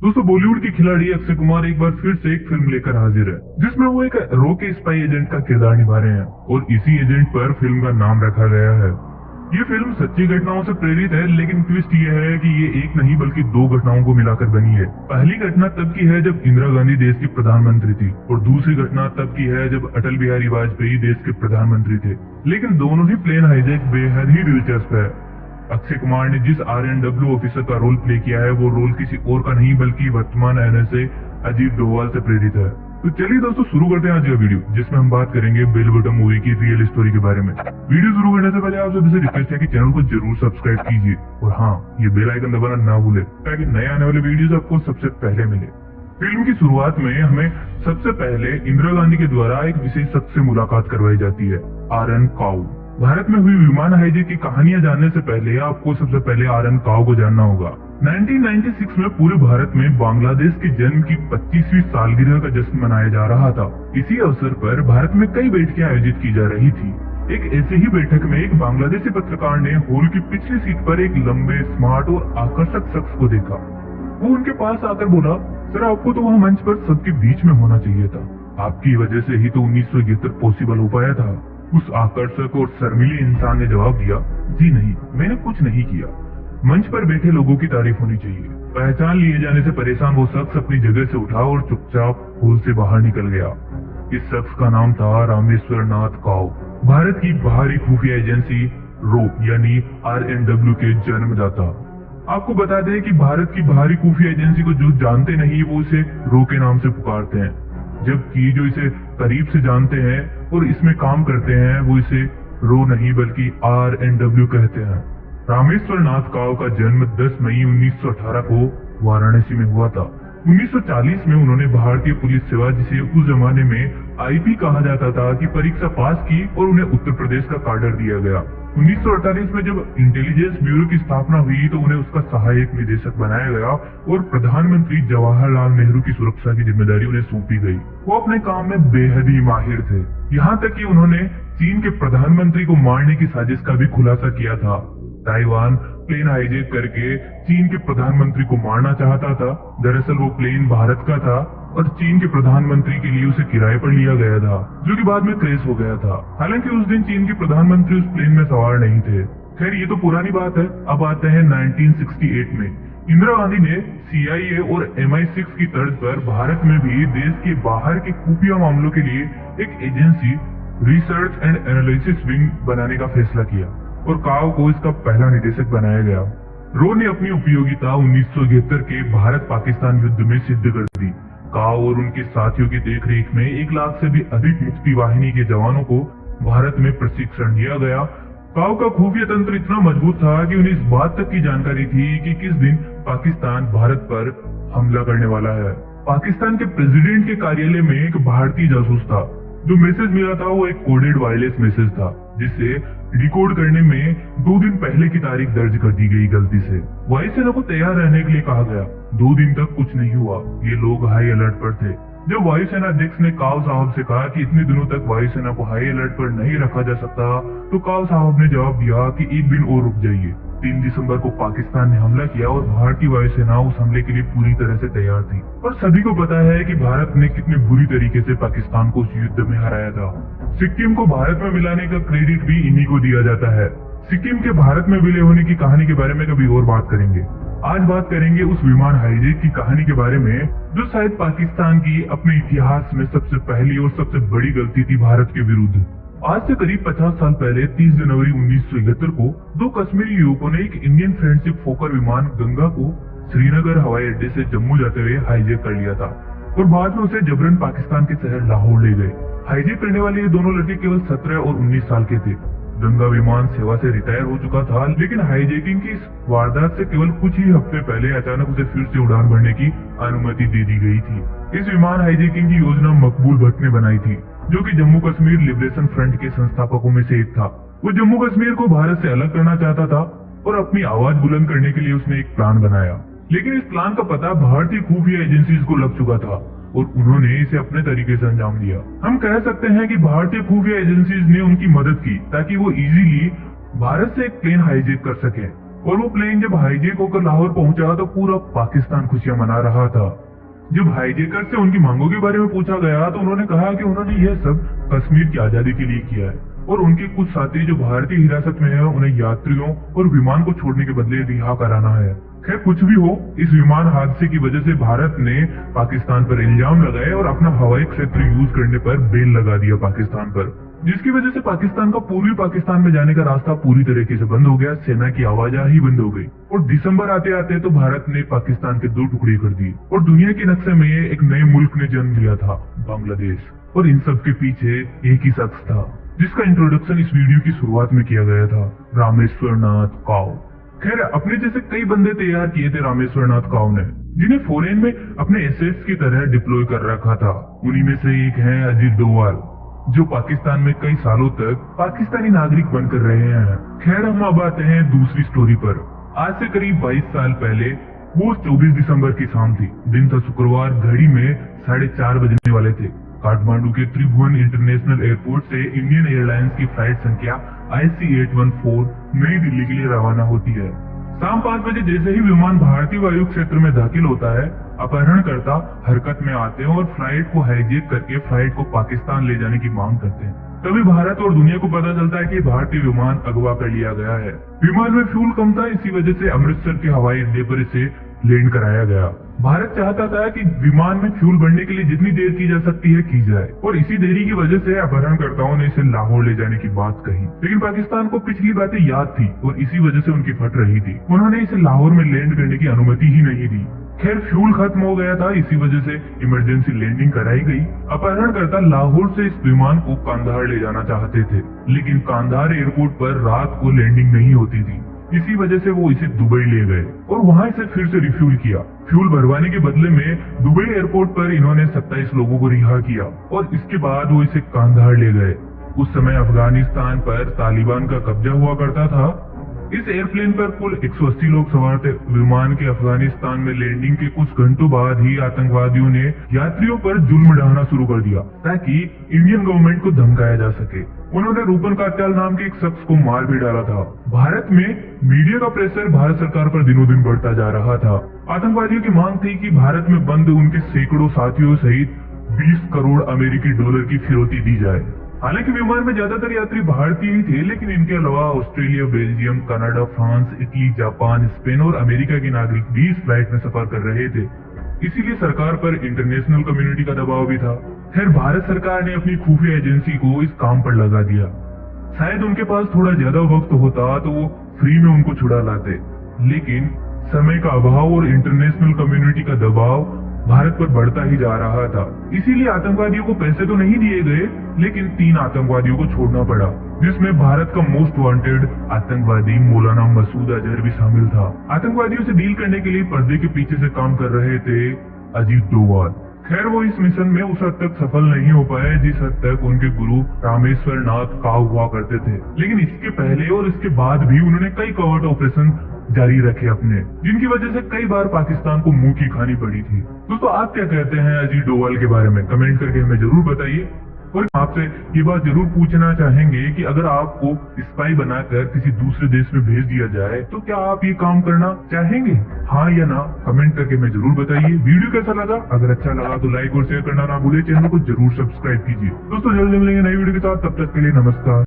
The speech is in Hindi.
दोस्तों, बॉलीवुड के खिलाड़ी अक्षय कुमार एक बार फिर से एक फिल्म लेकर हाजिर है, जिसमें वो एक रो के स्पाई एजेंट का किरदार निभा रहे हैं और इसी एजेंट पर फिल्म का नाम रखा गया है। ये फिल्म सच्ची घटनाओं से प्रेरित है, लेकिन ट्विस्ट ये है कि ये एक नहीं बल्कि दो घटनाओं को मिलाकर बनी है। पहली घटना तब की है जब इंदिरा गांधी देश की प्रधानमंत्री थी और दूसरी घटना तब की है जब अटल बिहारी वाजपेयी देश के प्रधानमंत्री थे। लेकिन दोनों ही प्लेन हाईजैक बेहद ही दिलचस्प है। अक्षय कुमार ने जिस RNW ऑफिसर का रोल प्ले किया है, वो रोल किसी और का नहीं बल्कि वर्तमान NSA अजीत डोभाल से प्रेरित है। तो चलिए दोस्तों, शुरू करते हैं आज का वीडियो, जिसमें हम बात करेंगे बेल बॉटम मूवी की रियल स्टोरी के बारे में। वीडियो शुरू करने से पहले आप सबसे रिक्वेस्ट है कि चैनल को जरूर सब्सक्राइब कीजिए और हाँ, ये बेल आइकन दबाना ना भूले ताकि नए आने वाले वीडियोस आपको सबसे पहले मिले। फिल्म की शुरुआत में हमें सबसे पहले इंदिरा गांधी के द्वारा एक विशेष शख्स से मुलाकात करवाई जाती है, RN काउ। भारत में हुई विमान हाईजैक की कहानियां जानने से पहले आपको सबसे पहले RN काउ को जानना होगा। 1996 में पूरे भारत में बांग्लादेश के जन्म की 25वीं सालगिरह का जश्न मनाया जा रहा था। इसी अवसर पर भारत में कई बैठकें आयोजित की जा रही थी। एक ऐसे ही बैठक में एक बांग्लादेशी पत्रकार ने हॉल की पिछली सीट पर एक लंबे, स्मार्ट और आकर्षक शख्स को देखा। वो उनके पास आकर बोला, सर, आपको तो वहाँ मंच पर सबके बीच में होना चाहिए था। आपकी वजह से ही तो 1971 पॉसिबल हो पाया था। उस आकर्षक और शर्मीले इंसान ने जवाब दिया, जी नहीं, मैंने कुछ नहीं किया। मंच पर बैठे लोगों की तारीफ होनी चाहिए। पहचान लिए जाने से परेशान वो शख्स अपनी जगह से उठा और चुपचाप हॉल से बाहर निकल गया। इस शख्स का नाम था रामेश्वर नाथ काउ, भारत की बाहरी खुफिया एजेंसी रो यानी RNW के जन्मदाता। आपको बता दें कि भारत की बाहरी खुफिया एजेंसी को जो जानते नहीं वो इसे रो के नाम से पुकारते हैं, जबकि जो इसे करीब से जानते हैं और इसमें काम करते हैं वो इसे रो नहीं बल्कि RNW कहते हैं। रामेश्वर नाथ काउ का जन्म 10 मई 1918 को वाराणसी में हुआ था। 1940 में उन्होंने भारतीय पुलिस सेवा, जिसे उस जमाने में IP कहा जाता था, की परीक्षा पास की और उन्हें उत्तर प्रदेश का काडर दिया गया। 1948 में जब इंटेलिजेंस ब्यूरो की स्थापना हुई तो उन्हें उसका सहायक निदेशक बनाया गया और प्रधानमंत्री जवाहरलाल नेहरू की सुरक्षा की जिम्मेदारी उन्हें सौंपी गई। वो अपने काम में बेहद ही माहिर थे, यहाँ तक कि उन्होंने चीन के प्रधानमंत्री को मारने की साजिश का भी खुलासा किया था। ताइवान प्लेन हाईजैक करके चीन के प्रधानमंत्री को मारना चाहता था। दरअसल वो प्लेन भारत का था और चीन के प्रधानमंत्री के लिए उसे किराए पर लिया गया था, जो कि बाद में क्रैश हो गया था। हालांकि उस दिन चीन के प्रधानमंत्री उस प्लेन में सवार नहीं थे। खैर, ये तो पुरानी बात है। अब आते हैं 1968 में। इंदिरा गांधी ने CIA और MI6 की तर्ज पर भारत में भी देश के बाहर के खुफिया मामलों के लिए एक agency research and analysis wing बनाने का फैसला किया और काउ को इसका पहला निदेशक बनाया गया। रो ने अपनी उपयोगिता 1971 के भारत पाकिस्तान युद्ध में सिद्ध कर दी। काउ और उनके साथियों की देखरेख में 1 लाख से भी अधिक मुक्ति वाहिनी के जवानों को भारत में प्रशिक्षण दिया गया। काउ का खुफिया तंत्र इतना मजबूत था कि उन्हें इस बात तक की जानकारी थी कि किस दिन पाकिस्तान भारत पर हमला करने वाला है। पाकिस्तान के प्रेसिडेंट के कार्यालय में एक भारतीय जासूस था। जो मैसेज मिला था वो एक कोडेड वायरलेस मैसेज था, जिसे डिकोड करने में 2 दिन पहले की तारीख दर्ज कर दी गई गलती से। वायुसेना को तैयार रहने के लिए कहा गया। 2 दिन तक कुछ नहीं हुआ। ये लोग हाई अलर्ट पर थे। जब वायुसेना अध्यक्ष ने काउ साहब से कहा कि इतने दिनों तक वायुसेना को हाई अलर्ट पर नहीं रखा जा सकता, तो काउ साहब ने जवाब दिया कि 1 दिन और रुक जाइए। 3 दिसंबर को पाकिस्तान ने हमला किया और भारतीय वायुसेना उस हमले के लिए पूरी तरह से तैयार थी। और सभी को पता है कि भारत ने कितने बुरी तरीके से पाकिस्तान को उस युद्ध में हराया था। सिक्किम को भारत में मिलाने का क्रेडिट भी इन्हीं को दिया जाता है। सिक्किम के भारत में विलय होने की कहानी के बारे में कभी और बात करेंगे। आज बात करेंगे उस विमान हाईजैक की कहानी के बारे में, जो शायद पाकिस्तान की अपने इतिहास में सबसे पहली और सबसे बड़ी गलती थी भारत के विरुद्ध। आज से करीब 50 साल पहले 30 जनवरी 1971 को 2 कश्मीरी युवकों ने एक इंडियन फ्रेंडशिप फोकर विमान गंगा को श्रीनगर हवाई अड्डे से जम्मू जाते हुए हाईजैक कर लिया था और बाद में उसे जबरन पाकिस्तान के शहर लाहौर ले गए। हाईजैक करने वाले ये दोनों लड़के केवल 17 और 19 साल के थे। गंगा विमान सेवा से रिटायर हो चुका था, लेकिन हाईजैकिंग की इस वारदात से केवल कुछ ही हफ्ते पहले अचानक उसे फिर से उड़ान भरने की अनुमति दे दी गई थी। इस विमान हाईजैकिंग की योजना मकबूल भट्ट ने बनाई थी, जो कि जम्मू कश्मीर लिबरेशन फ्रंट के संस्थापकों में से एक था। वो जम्मू कश्मीर को भारत से अलग करना चाहता था और अपनी आवाज बुलंद करने के लिए उसने एक प्लान बनाया। लेकिन इस प्लान का पता भारतीय खुफिया एजेंसीज को लग चुका था और उन्होंने इसे अपने तरीके से अंजाम दिया। हम कह सकते हैं कि भारतीय खुफिया एजेंसीज ने उनकी मदद की ताकि वो इजीली भारत से एक प्लेन हाईजैक कर सके और वो प्लेन जब हाईजेक होकर लाहौर पहुंचा तो पूरा पाकिस्तान खुशियां मना रहा था। जब हाईजेकर से उनकी मांगों के बारे में पूछा गया तो उन्होंने कहा कि उन्होंने यह सब कश्मीर की आजादी के लिए किया है और उनके कुछ साथी जो भारतीय हिरासत में है उन्हें यात्रियों और विमान को छोड़ने के बदले रिहा कराना है। खैर कुछ भी हो, इस विमान हादसे की वजह से भारत ने पाकिस्तान पर इल्जाम लगाए और अपना हवाई क्षेत्र यूज करने पर बैन लगा दिया पाकिस्तान पर, जिसकी वजह से पाकिस्तान का पूर्वी पाकिस्तान में जाने का रास्ता पूरी तरीके से बंद हो गया। सेना की आवाजाही बंद हो गई और दिसंबर आते आते तो भारत ने पाकिस्तान के 2 टुकड़े कर दिए और दुनिया के नक्शे में एक नए मुल्क ने जन्म लिया था, बांग्लादेश। और इन सब के पीछे एक ही शख्स था जिसका इंट्रोडक्शन इस वीडियो की शुरुआत में किया गया था, रामेश्वर नाथ काव। खैर अपने जैसे कई बंदे तैयार किए थे रामेश्वर नाथ काव ने, जिन्हें फॉरेन में अपने एसेट्स की तरह डिप्लॉय कर रखा था। उन्हीं में से एक है अजीत डोवाल, जो पाकिस्तान में कई सालों तक पाकिस्तानी नागरिक बनकर रहे हैं। खैर हम अब आते हैं दूसरी स्टोरी पर। आज से करीब 22 साल पहले वो 24 दिसंबर की शाम थी। दिन था शुक्रवार, घड़ी में 4:30 बजने वाले थे। काठमांडू के त्रिभुवन इंटरनेशनल एयरपोर्ट से इंडियन एयरलाइंस की फ्लाइट संख्या IC814 नई दिल्ली के लिए रवाना होती है। शाम 5 बजे जैसे ही विमान भारतीय वायु क्षेत्र में दाखिल होता है, अपहरणकर्ता हरकत में आते हैं और फ्लाइट को हाईजेक करके फ्लाइट को पाकिस्तान ले जाने की मांग करते हैं। तभी भारत और दुनिया को पता चलता है कि भारतीय विमान अगवा कर लिया गया है। विमान में फ्यूल कम था, इसी वजह से अमृतसर के हवाई अड्डे पर इसे लैंड कराया गया। भारत चाहता था कि विमान में फ्यूल भरने के लिए जितनी देर की जा सकती है की जाए और इसी देरी की वजह से अपहरणकर्ताओं ने इसे लाहौर ले जाने की बात कही। लेकिन पाकिस्तान को पिछली बातें याद थी और इसी वजह से उनकी फट रही थी। उन्होंने इसे लाहौर में लैंड करने की अनुमति ही नहीं दी। खैर फ्यूल खत्म हो गया था, इसी वजह से इमरजेंसी लैंडिंग कराई गई। अपहरणकर्ता लाहौर से इस विमान को कांधार ले जाना चाहते थे, लेकिन कांधार एयरपोर्ट पर रात को लैंडिंग नहीं होती थी। इसी वजह से वो इसे दुबई ले गए और वहां इसे फिर से रिफ्यूल किया। फ्यूल भरवाने के बदले में दुबई एयरपोर्ट पर इन्होंने 27 लोगों को रिहा किया और इसके बाद वो इसे कांधार ले गए। उस समय अफगानिस्तान पर तालिबान का कब्जा हुआ करता था। इस एयरप्लेन पर कुल 180 लोग सवार थे। विमान के अफगानिस्तान में लैंडिंग के कुछ घंटों बाद ही आतंकवादियों ने यात्रियों पर जुल्म ढाना शुरू कर दिया ताकि इंडियन गवर्नमेंट को धमकाया जा सके। उन्होंने रूपन कात्याल नाम के एक शख्स को मार भी डाला था। भारत में मीडिया का प्रेशर भारत सरकार पर दिनों दिन बढ़ता जा रहा था। आतंकवादियों की मांग थी कि भारत में बंद उनके सैकड़ों साथियों सहित 20 करोड़ अमेरिकी डॉलर की फिरौती दी जाए। हालांकि विमान में ज्यादातर यात्री भारतीय ही थे, लेकिन इनके अलावा Australia, Belgium, Canada, France, Italy, Japan, Spain और अमेरिका के नागरिक भी इस फ्लाइट में सफर कर रहे थे। इसीलिए सरकार पर इंटरनेशनल कम्युनिटी का दबाव भी था। खैर भारत सरकार ने अपनी खुफिया एजेंसी को इस काम पर लगा दिया। शायद उनके पास थोड़ा ज्यादा वक्त होता तो वो फ्री में उनको छुड़ा लाते, लेकिन समय का अभाव और इंटरनेशनल कम्युनिटी का दबाव भारत पर बढ़ता ही जा रहा था। इसीलिए आतंकवादियों को पैसे तो नहीं दिए गए, लेकिन 3 आतंकवादियों को छोड़ना पड़ा, जिसमें भारत का मोस्ट वांटेड आतंकवादी मौलाना मसूद अजहर भी शामिल था। आतंकवादियों से डील करने के लिए पर्दे के पीछे से काम कर रहे थे अजीत डोवाल। खैर वो इस मिशन में उस हद तक सफल नहीं हो पाए जिस हद तक उनके गुरु रामेश्वर नाथ काव हुआ करते थे। लेकिन इसके पहले और इसके बाद भी उन्होंने कई कवर्ट ऑपरेशन जारी रखे अपने, जिनकी वजह से कई बार पाकिस्तान को मुंह की खानी पड़ी थी। दोस्तों आप क्या कहते हैं अजीत डोवाल के बारे में? कमेंट करके हमें जरूर बताइए। और आपसे ये बात जरूर पूछना चाहेंगे कि अगर आपको स्पाई बनाकर किसी दूसरे देश में भेज दिया जाए तो क्या आप ये काम करना चाहेंगे? हाँ या ना कमेंट करके हमें जरूर बताइए। वीडियो कैसा लगा? अगर अच्छा लगा तो लाइक और शेयर करना ना भूले। चैनल को जरूर सब्सक्राइब कीजिए। दोस्तों जल्दी मिलेंगे नई वीडियो के साथ, तब तक के लिए नमस्कार।